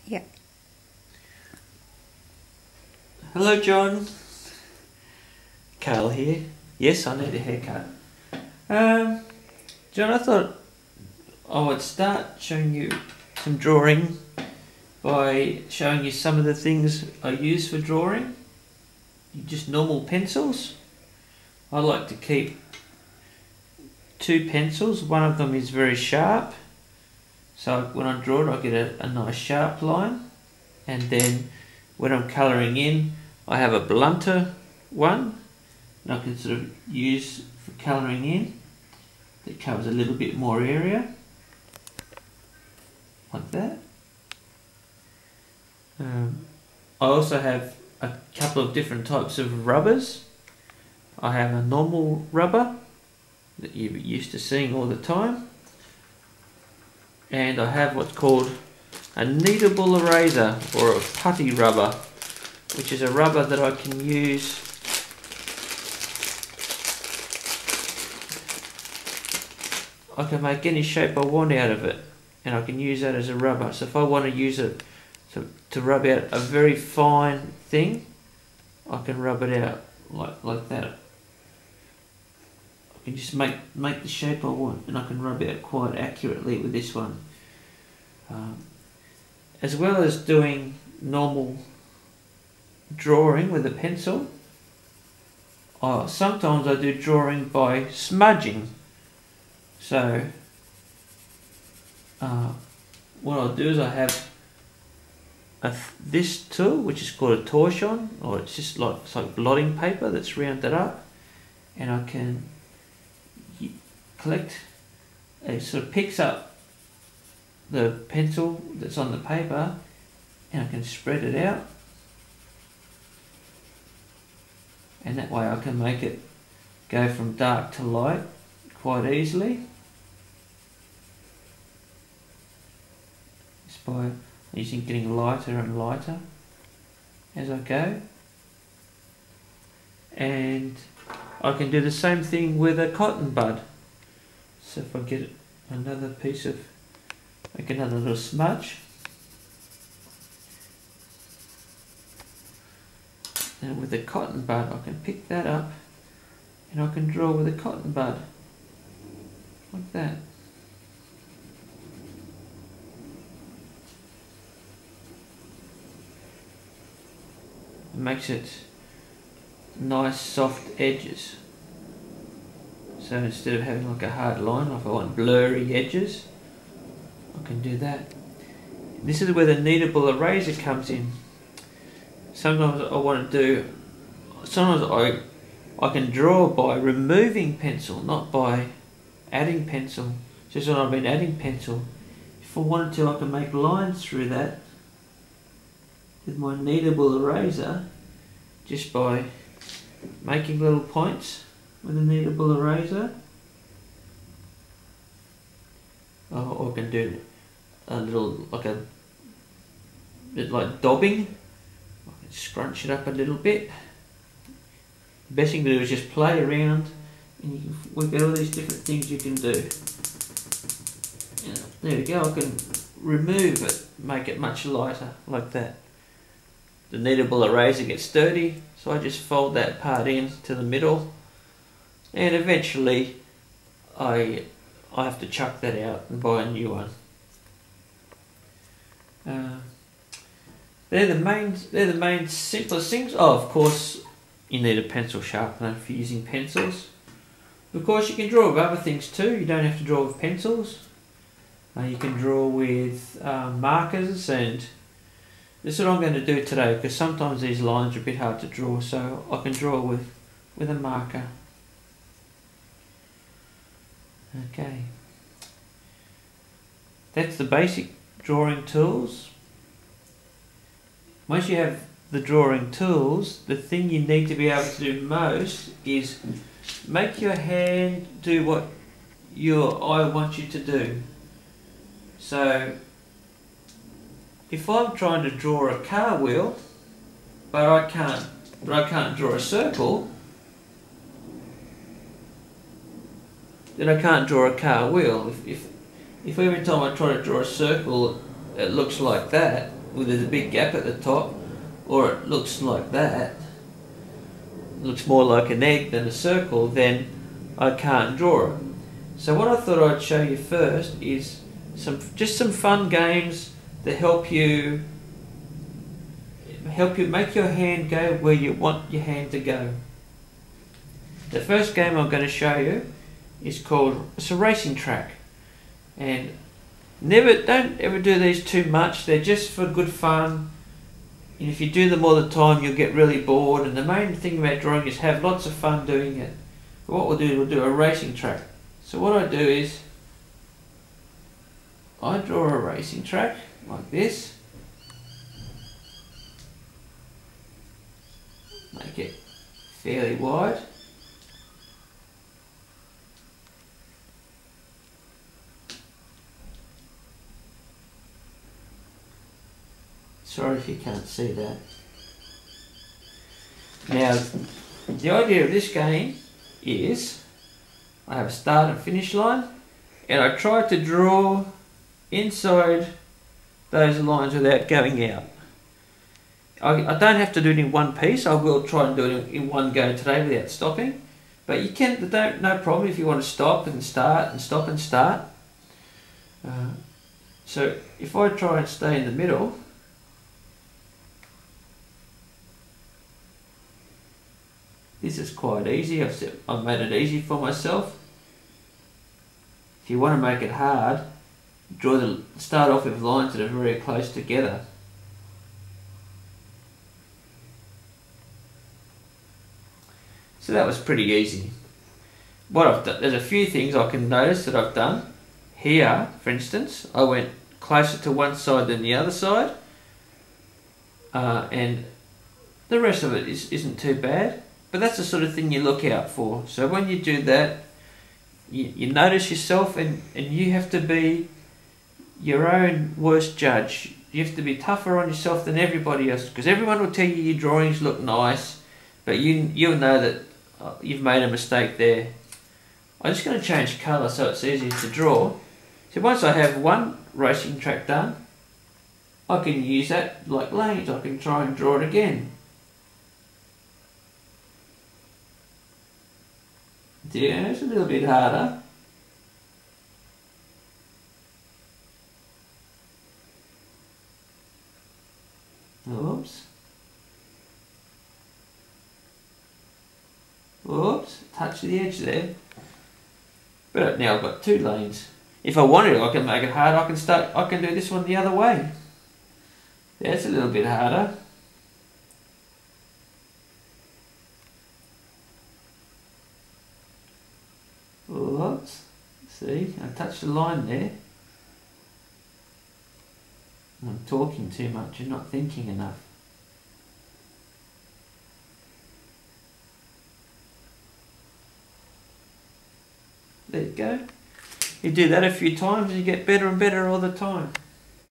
Yeah. Hello, John. Carl here. Yes, I need a haircut. John, I thought I would start showing you some drawing by showing you some of the things I use for drawing. Just normal pencils. I like to keep 2 pencils. One of them is very sharp, so when I draw it I get a nice sharp line, and then when I'm colouring in I have a blunter one that I can sort of use for colouring in that covers a little bit more area, like that. I also have a couple of different types of rubbers. I have a normal rubber that you're used to seeing all the time, and I have what's called a kneadable eraser, or a putty rubber, which is a rubber that I can use I can make any shape I want out of it, and I can use that as a rubber. So if I want to use it to rub out a very fine thing, I can rub it out like that. I can just make the shape I want, and I can rub it out quite accurately with this one. As well as doing normal drawing with a pencil, sometimes I do drawing by smudging. So what I'll do is I have this tool, which is called a torchon, or it's just like blotting paper that's rounded up, and I can collect. It sort of picks up the pencil that's on the paper, and I can spread it out, and that way I can make it go from dark to light quite easily, just by getting lighter and lighter as I go. And I can do the same thing with a cotton bud. So if I get another piece of, make another little smudge, and with the cotton bud I can pick that up, and I can draw with a cotton bud like that. It makes it nice soft edges. So instead of having like a hard line, if I want blurry edges, I can do that. This is where the kneadable eraser comes in. Sometimes I can draw by removing pencil, not by adding pencil. Just when I've been adding pencil, if I wanted to, I can make lines through that with my kneadable eraser, just by making little points with a kneadable eraser. Or I can do a little, like a bit like daubing. I can scrunch it up a little bit. The best thing to do is just play around, and you can work out all these different things you can do. There we go, I can remove it, make it much lighter, like that. The kneadable eraser gets dirty, so I just fold that part in to the middle, and eventually I have to chuck that out and buy a new one. They're the main simplest things. Oh, of course, you need a pencil sharpener for using pencils. Of course, you can draw with other things too. You don't have to draw with pencils. You can draw with markers, and this is what I'm going to do today, because sometimes these lines are a bit hard to draw, so I can draw with a marker. Okay. That's the basic drawing tools. Once you have the drawing tools, the thing you need to be able to do most is make your hand do what your eye wants you to do. So if I'm trying to draw a car wheel, but I can't draw a circle, then I can't draw a car wheel. If every time I try to draw a circle it looks like that, well, there's a big gap at the top, or it looks like that, it looks more like an egg than a circle, then I can't draw it. So what I thought I'd show you first is just some fun games that help you make your hand go where you want your hand to go. The first game I'm going to show you is called, it's a racing track, and don't ever do these too much. They're just for good fun, and if you do them all the time you'll get really bored, and the main thing about drawing is have lots of fun doing it. But what we'll do a racing track. So what I do is I draw a racing track like this, make it fairly wide. Sorry if you can't see that. Now, the idea of this game is I have a start and finish line, and I try to draw inside those lines without going out. I don't have to do it in one piece. I will try and do it in one go today without stopping. But you can, no problem if you want to stop and start and stop and start. So if I try and stay in the middle, this is quite easy. I've made it easy for myself. If you want to make it hard, start off with lines that are very close together. So that was pretty easy. What I've done, there's a few things I can notice that I've done. Here, for instance, I went closer to one side than the other side, and the rest of it isn't too bad. But that's the sort of thing you look out for. So when you do that, you notice yourself, and you have to be your own worst judge. You have to be tougher on yourself than everybody else, because everyone will tell you your drawings look nice, but you'll know that you've made a mistake there. I'm just going to change colour so it's easier to draw. So once I have one racing track done, I can use that like lanes. I can try and draw it again. Yeah, it's a little bit harder. Oops. Oops, touch the edge there. But now I've got two lanes. If I wanted to, I can make it hard. I can do this one the other way. That's a little bit harder. Oops. See, I touched the line there. I'm talking too much and not thinking enough. There you go. You do that a few times and you get better and better all the time.